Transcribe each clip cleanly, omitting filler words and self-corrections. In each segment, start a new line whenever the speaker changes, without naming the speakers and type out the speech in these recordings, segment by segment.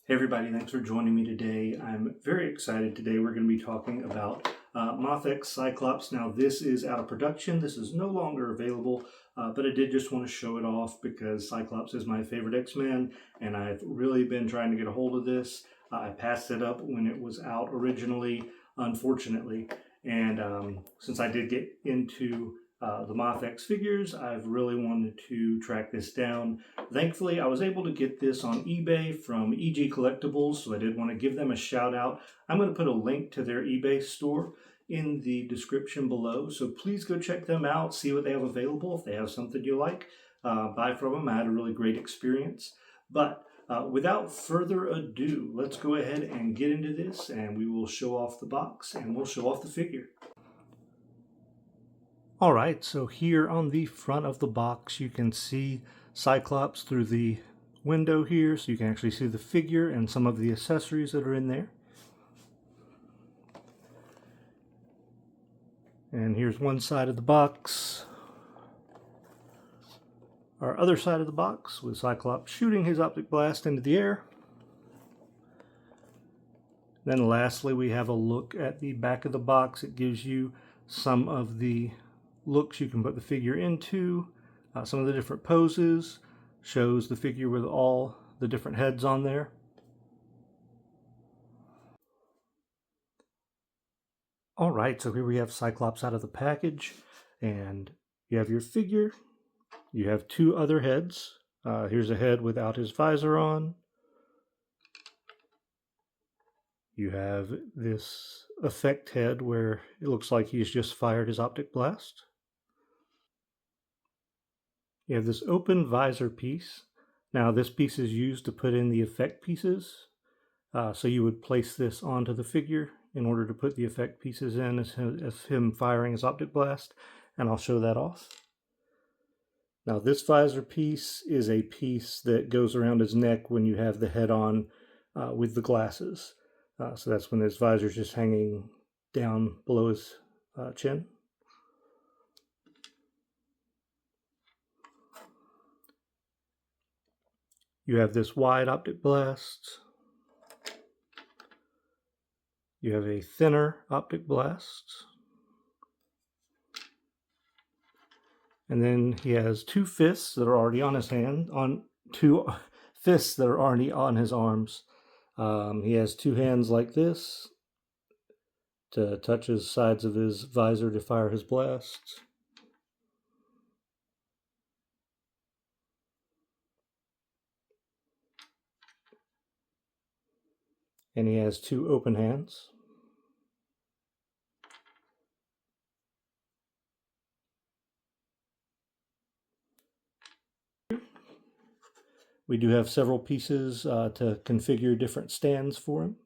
Hey everybody, thanks for joining me today. I'm very excited today. We're going to be talking about Mafex Cyclops. Now this is out of production. This is no longer available, but I did just want to show it off because Cyclops is my favorite X-Men and I've really been trying to get a hold of this. I passed it up when it was out originally, unfortunately, and since I did get into the Mafex figures, I've really wanted to track this down. Thankfully, I was able to get this on eBay from EG Collectibles, so I did want to give them a shout out. I'm going to put a link to their eBay store in the description below, so please go check them out, see what they have available. If they have something you like, buy from them. I had a really great experience. But without further ado, let's go ahead and get into this, and we will show off the box and we'll show off the figure. Alright, so here on the front of the box you can see Cyclops through the window here, so you can actually see the figure and some of the accessories that are in there. And here's one side of the box. Our other side of the box with Cyclops shooting his optic blast into the air. Then lastly we have a look at the back of the box. It gives you some of the looks you can put the figure into, some of the different poses, shows the figure with all the different heads on there. Alright, so here we have Cyclops out of the package, and you have your figure, you have two other heads. Here's a head without his visor on. You have this effect head where it looks like he's just fired his optic blast. You have this open visor piece. Now this piece is used to put in the effect pieces. So you would place this onto the figure in order to put the effect pieces in as him firing his optic blast, and I'll show that off. Now this visor piece is a piece that goes around his neck when you have the head on with the glasses. So that's when his visor is just hanging down below his chin. You have this wide optic blast. You have a thinner optic blast. And then he has two fists that are already on his hand, two fists that are already on his arms. He has two hands like this to touch his sides of his visor to fire his blasts. And he has two open hands. We do have several pieces to configure different stands for him.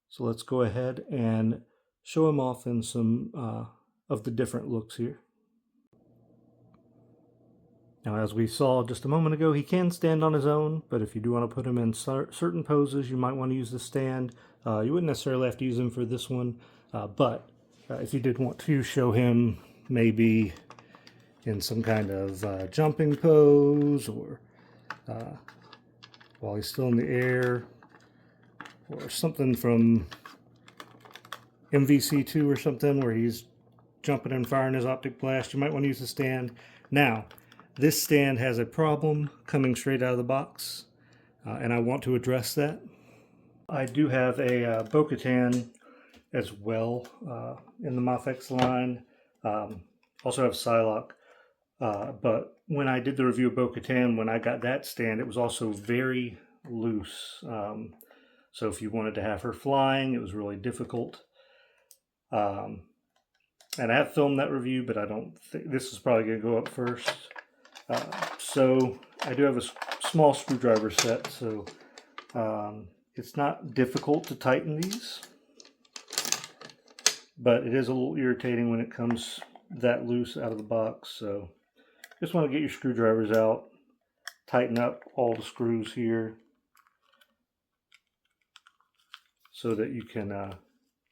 So let's go ahead and show him off in some of the different looks here. Now, as we saw just a moment ago, he can stand on his own, but if you do want to put him in certain poses, you might want to use the stand. You wouldn't necessarily have to use him for this one, but if you did want to show him maybe in some kind of jumping pose, or while he's still in the air, or something from MVC2 or something where he's jumping and firing his optic blast, you might want to use the stand. Now, this stand has a problem coming straight out of the box, and I want to address that. I do have a Bo-Katan as well in the Mafex line. Also have Psylocke, but when I did the review of Bo-Katan, when I got that stand, it was also very loose. So if you wanted to have her flying, it was really difficult. And I have filmed that review, but I don't think this is probably going to go up first. So I do have a small screwdriver set, so it's not difficult to tighten these, but it is a little irritating when it comes that loose out of the box. So just want to get your screwdrivers out, tighten up all the screws here so that you can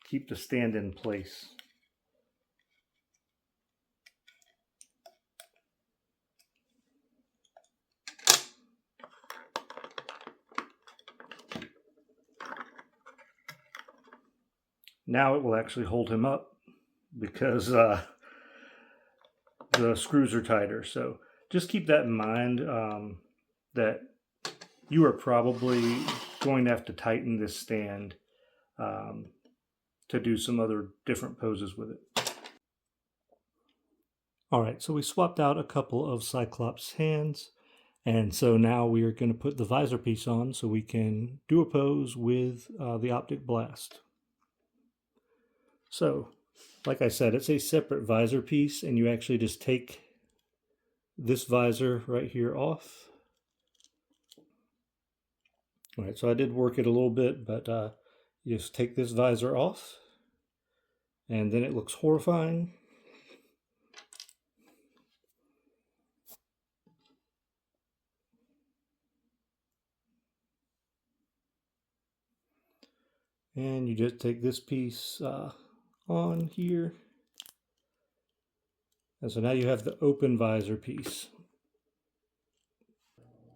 keep the stand in place. now it will actually hold him up because the screws are tighter. So just keep that in mind, that you are probably going to have to tighten this stand to do some other different poses with it. All right, so we swapped out a couple of Cyclops hands, and so now we are going to put the visor piece on so we can do a pose with the optic blast. So, like I said, it's a separate visor piece, and you actually just take this visor right here off. All right, so I did work it a little bit, but you just take this visor off, and then it looks horrifying. And you just take this piece on here. And so now you have the open visor piece.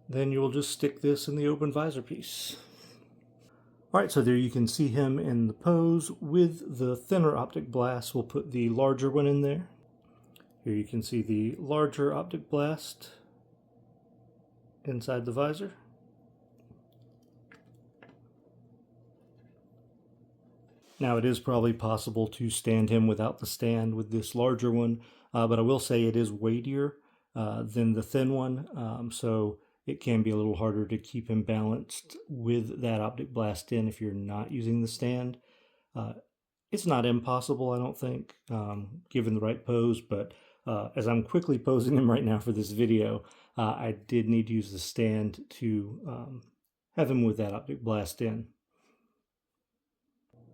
Then you will just stick this in the open visor piece. All right, so there you can see him in the pose with the thinner optic blast. We'll put the larger one in there. Here you can see the larger optic blast inside the visor. Now it is probably possible to stand him without the stand with this larger one, but I will say it is weightier than the thin one, so it can be a little harder to keep him balanced with that optic blast in if you're not using the stand. It's not impossible, I don't think, given the right pose, but as I'm quickly posing him right now for this video, I did need to use the stand to have him with that optic blast in.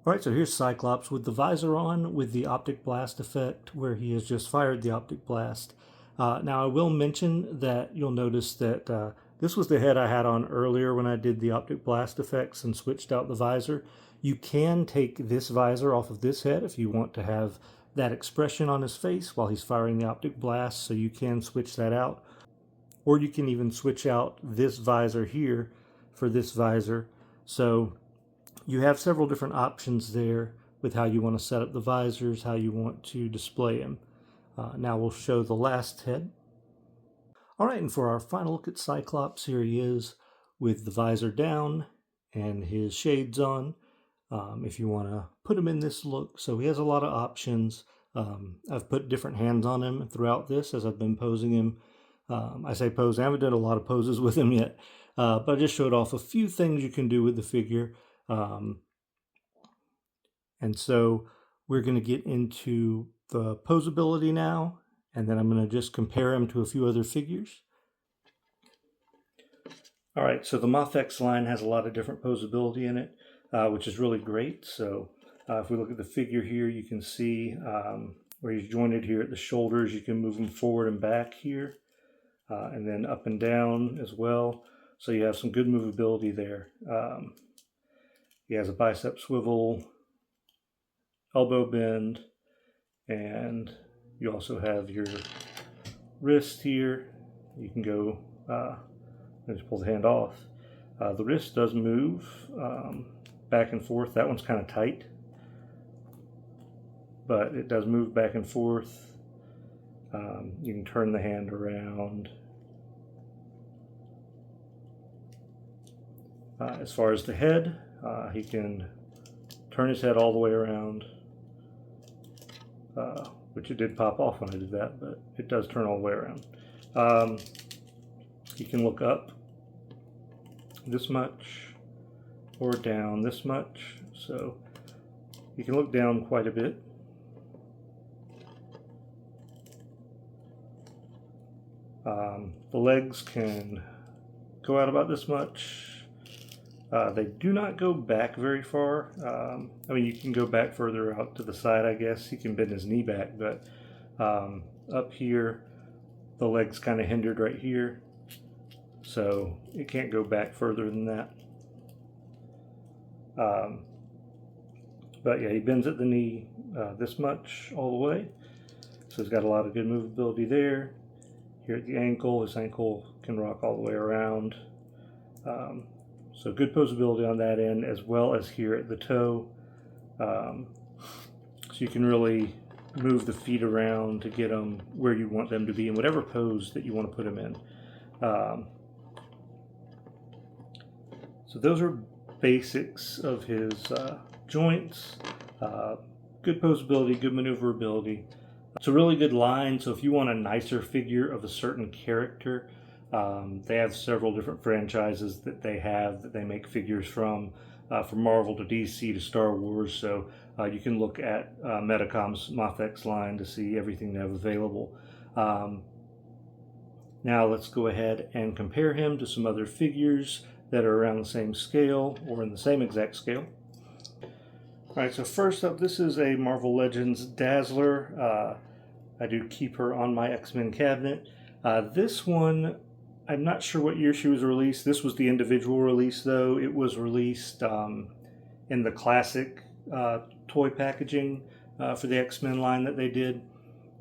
All right, so here's Cyclops with the visor on with the optic blast effect where he has just fired the optic blast. Now I will mention that you'll notice that this was the head I had on earlier when I did the optic blast effects and switched out the visor. You can take this visor off of this head if you want to have that expression on his face while he's firing the optic blast, so you can switch that out. Or you can even switch out this visor here for this visor. So you have several different options there with how you want to set up the visors, how you want to display them. Now we'll show the last head. All right, and for our final look at Cyclops, here he is with the visor down and his shades on. If you want to put him in this look, so he has a lot of options. I've put different hands on him throughout this as I've been posing him. I say pose, I haven't done a lot of poses with him yet, but I just showed off a few things you can do with the figure. And so we're going to get into the posability now, and then I'm going to just compare him to a few other figures. All right, so the Mafex line has a lot of different posability in it, which is really great. So if we look at the figure here, you can see where he's jointed here at the shoulders. You can move him forward and back here, and then up and down as well. So you have some good movability there. He has a bicep swivel, elbow bend, and you also have your wrist here. You can go and just pull the hand off. The wrist does move back and forth. That one's kind of tight, but it does move back and forth. You can turn the hand around. As far as the head, he can turn his head all the way around, which it did pop off when I did that, but it does turn all the way around. He can look up this much or down this much, so you can look down quite a bit. The legs can go out about this much. They do not go back very far. I mean, you can go back further out to the side, I guess. He can bend his knee back, but up here, the leg's kind of hindered right here, so it can't go back further than that. But yeah, he bends at the knee this much all the way, so he's got a lot of good movability there. Here at the ankle, his ankle can rock all the way around. So good posability on that end, as well as here at the toe. So you can really move the feet around to get them where you want them to be in whatever pose that you want to put them in. So those are basics of his joints. Good posability, good maneuverability. It's a really good line, so if you want a nicer figure of a certain character, they have several different franchises that they make figures from Marvel to DC to Star Wars, so you can look at Medicom's Mafex line to see everything they have available. Now let's go ahead and compare him to some other figures that are around the same scale or in the same exact scale. Alright, so first up, this is a Marvel Legends Dazzler. I do keep her on my X-Men cabinet. This one, I'm not sure what year she was released. This was the individual release, though. It was released in the classic toy packaging for the X-Men line that they did.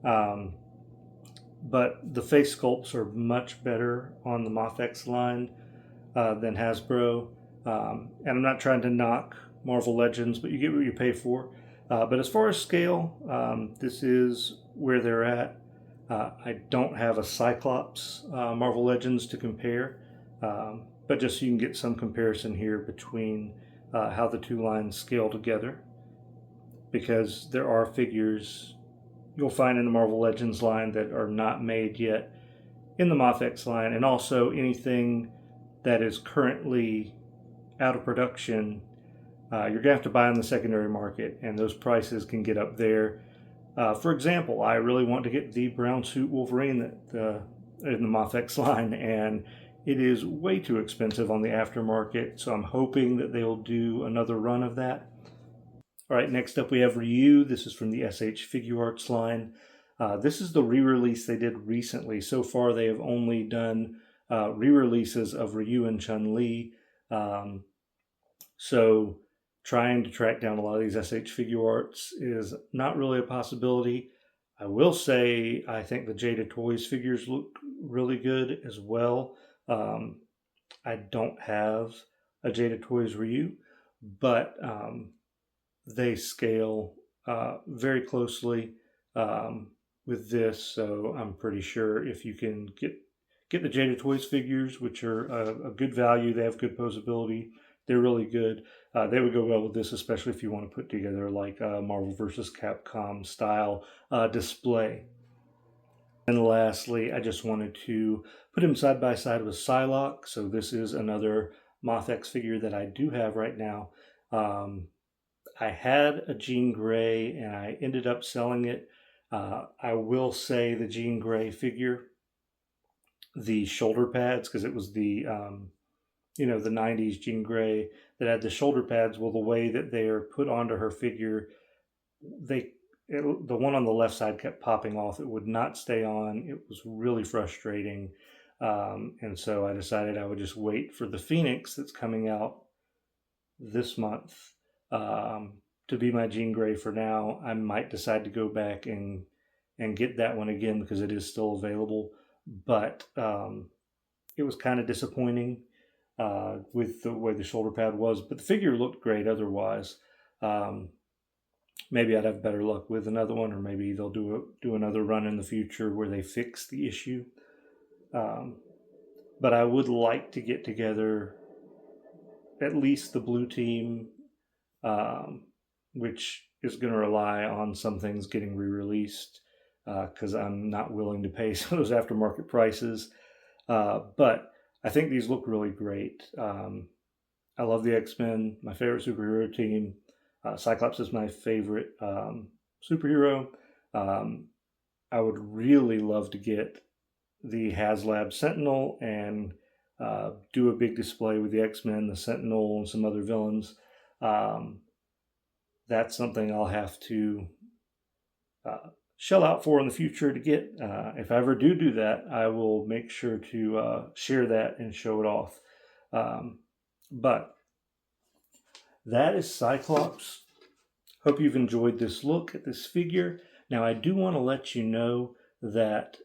But the face sculpts are much better on the Mafex line than Hasbro. And I'm not trying to knock Marvel Legends, but you get what you pay for. But as far as scale, this is where they're at. I don't have a Cyclops Marvel Legends to compare, but just so you can get some comparison here between how the two lines scale together, because there are figures you'll find in the Marvel Legends line that are not made yet in the Mafex line, and also anything that is currently out of production, you're going to have to buy on the secondary market, and those prices can get up there. For example, I really want to get the brown suit Wolverine in the Mafex line, and it is way too expensive on the aftermarket, so I'm hoping that they'll do another run of that. Alright, next up we have Ryu. This is from the SH Figuarts line. This is the re-release they did recently. So far they have only done re-releases of Ryu and Chun-Li. So trying to track down a lot of these SH Figuarts is not really a possibility. I will say I think the Jada Toys figures look really good as well. I don't have a Jada Toys Ryu, but they scale very closely with this, so I'm pretty sure if you can get the Jada Toys figures, which are a good value, they have good posability, they're really good. They would go well with this, especially if you want to put together like a Marvel vs. Capcom style display. And lastly, I just wanted to put him side by side with Psylocke. So this is another Mafex figure that I do have right now. I had a Jean Grey and I ended up selling it. I will say the Jean Grey figure, the shoulder pads, because it was the the 90s Jean Grey that had the shoulder pads. Well, the way that they are put onto her figure, the one on the left side kept popping off. It would not stay on. It was really frustrating. And so I decided I would just wait for the Phoenix that's coming out this month to be my Jean Grey for now. I might decide to go back and get that one again because it is still available. But it was kind of disappointing with the way the shoulder pad was. But the figure looked great otherwise. Maybe I'd have better luck with another one, or maybe they'll do another run in the future where they fix the issue. But I would like to get together at least the blue team, which is going to rely on some things getting re-released because I'm not willing to pay some of those aftermarket prices. But I think these look really great. I love the X-Men, my favorite superhero team. Cyclops is my favorite superhero. I would really love to get the HasLab Sentinel and do a big display with the X-Men, the Sentinel, and some other villains. That's something I'll have to shell out for in the future to get. If I ever do that, I will make sure to share that and show it off. But that is Cyclops. Hope you've enjoyed this look at this figure. Now, I do want to let you know that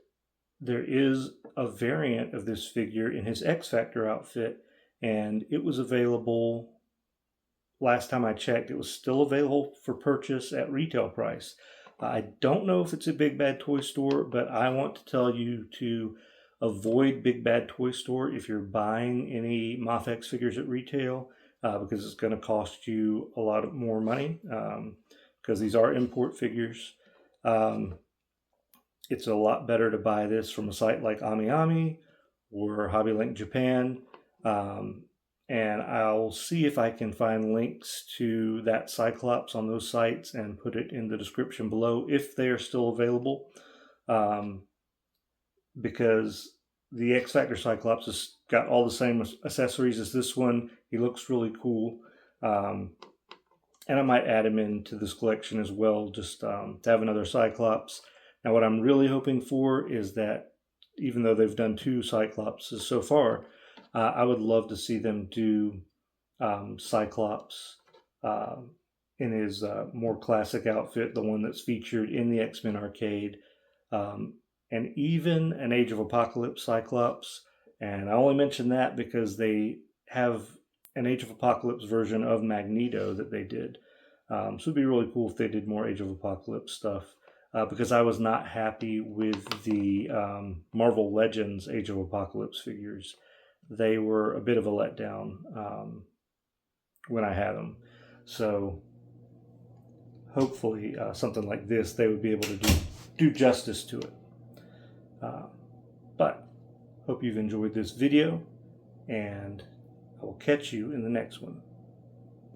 there is a variant of this figure in his X Factor outfit, and it was available last time I checked, it was still available for purchase at retail price. I don't know if it's a Big Bad Toy Store, but I want to tell you to avoid Big Bad Toy Store if you're buying any Mafex figures at retail, because it's going to cost you a lot more money, because these are import figures. It's a lot better to buy this from a site like AmiAmi or HobbyLink Japan. And I'll see if I can find links to that Cyclops on those sites and put it in the description below if they are still available. Because the X Factor Cyclops has got all the same accessories as this one. He looks really cool. And I might add him into this collection as well, just to have another Cyclops. Now, what I'm really hoping for is that, even though they've done 2 Cyclopses so far, I would love to see them do Cyclops in his more classic outfit, the one that's featured in the X-Men arcade, and even an Age of Apocalypse Cyclops. And I only mention that because they have an Age of Apocalypse version of Magneto that they did. So it'd be really cool if they did more Age of Apocalypse stuff. Because I was not happy with the Marvel Legends Age of Apocalypse figures. They were a bit of a letdown when I had them. So hopefully something like this, they would be able to do justice to it. But hope you've enjoyed this video, and I will catch you in the next one.